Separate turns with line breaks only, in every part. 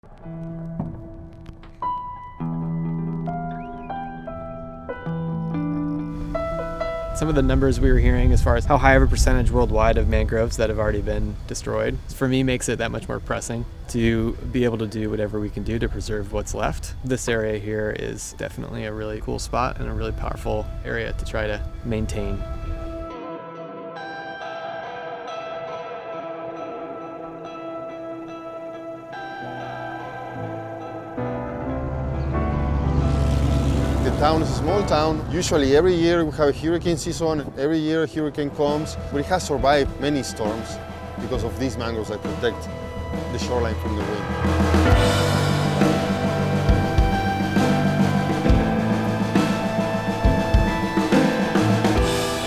Some of the numbers we were hearing as far as how high of a percentage worldwide of mangroves that have already been destroyed, for me makes it that much more pressing to be able to do whatever we can do to preserve what's left. This area here is definitely a really cool spot and a really powerful area to try to maintain.
The town is a small town. Usually every year we have a hurricane season. Every year a hurricane comes, but it has survived many storms because of these mangroves that protect the shoreline from the wind.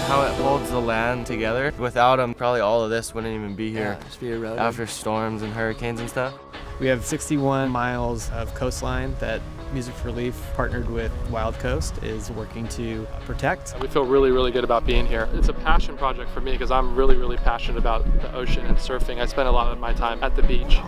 How it holds the land together. Without them, probably all of this wouldn't even be here.
Just be eroded.
After storms and hurricanes and stuff.
We have 61 miles of coastline that Music for Relief, partnered with Wild Coast, is working to protect.
We feel really, really good about being here. It's a passion project for me because I'm really, really passionate about the ocean and surfing. I spend a lot of my time at the beach.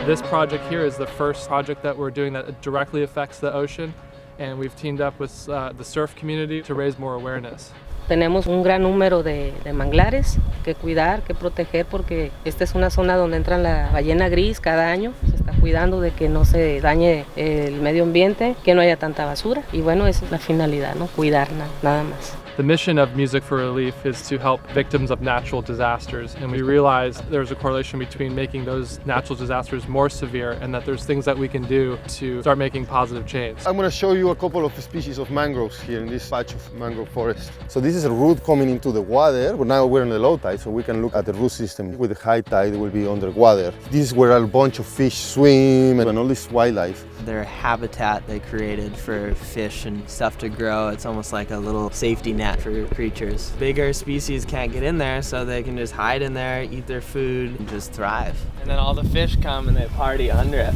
This project here is the first project that we're doing that directly affects the ocean, and we've teamed up with the surf community to raise more awareness.
Tenemos un gran número de manglares que cuidar, que proteger, porque esta es una zona donde entra la ballena gris cada año. Se está cuidando de que no se dañe el medio ambiente, que no haya tanta basura. Y bueno, esa es la finalidad, ¿no? Cuidar nada más.
The mission of Music for Relief is to help victims of natural disasters, and we realized there's a correlation between making those natural disasters more severe and that there's things that we can do to start making positive change.
I'm going to show you a couple of species of mangroves here in this patch of mangrove forest. So this is a root coming into the water, but now we're in the low tide, so we can look at the root system. With the high tide, it will be underwater. This is where a bunch of fish swim and all this wildlife.
Their habitat they created for fish and stuff to grow. It's almost like a little safety net for creatures. Bigger species can't get in there, so they can just hide in there, eat their food, and just thrive. And then all the fish come and they party under it.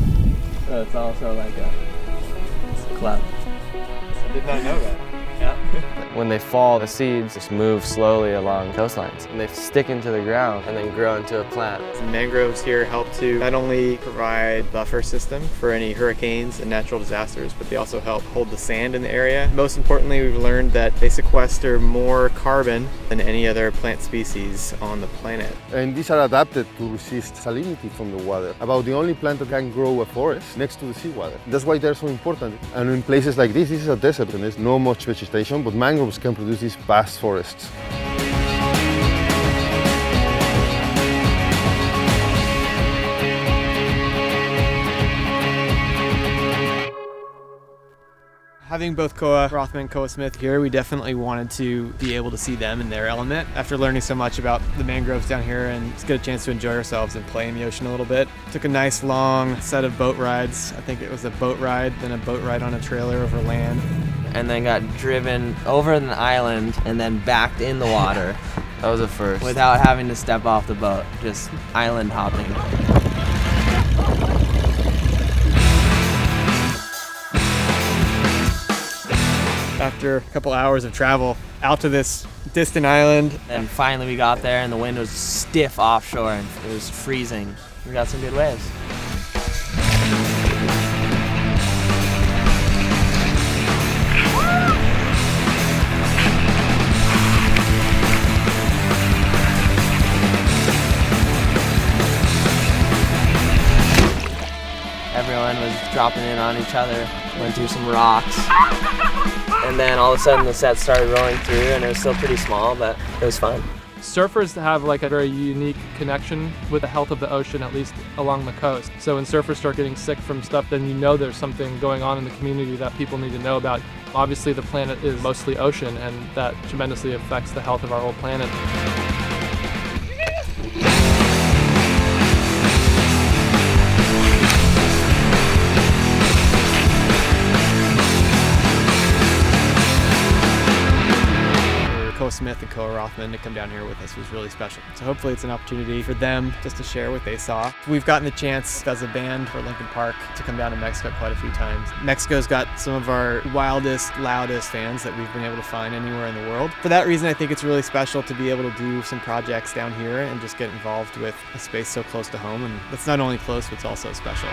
So it's also like a club.
I did not know that.
When they fall, the seeds just move slowly along coastlines and they stick into the ground and then grow into a plant.
Mangroves here help to not only provide buffer system for any hurricanes and natural disasters, but they also help hold the sand in the area. Most importantly, we've learned that they sequester more carbon than any other plant species on the planet.
And these are adapted to resist salinity from the water. About the only plant that can grow a forest next to the seawater. That's why they're so important. And in places like this is a desert and there's not much vegetation, but mangroves can produce these vast forests.
Having both Koa Rothman and Koa Smith here, we definitely wanted to be able to see them in their element. After learning so much about the mangroves down here and just get a chance to enjoy ourselves and play in the ocean a little bit. Took a nice long set of boat rides. I think it was a boat ride, then a boat ride on a trailer over land.
And then got driven over an island and then backed in the water.
That was a first.
Without having to step off the boat, just island hopping.
After a couple hours of travel out to this distant island.
And finally we got there and the wind was stiff offshore and it was freezing. We got some good waves. Everyone was dropping in on each other, went through some rocks. And then all of a sudden the set started rolling through and it was still pretty small, but it was fun.
Surfers have like a very unique connection with the health of the ocean, at least along the coast. So when surfers start getting sick from stuff, then you know there's something going on in the community that people need to know about. Obviously the planet is mostly ocean and that tremendously affects the health of our whole planet.
Koa Smith and Koa Rothman Rothman to come down here with us was really special. So hopefully it's an opportunity for them just to share what they saw. We've gotten the chance as a band for Linkin Park to come down to Mexico quite a few times. Mexico's got some of our wildest, loudest fans that we've been able to find anywhere in the world. For that reason, I think it's really special to be able to do some projects down here and just get involved with a space so close to home. And that's not only close, but it's also special.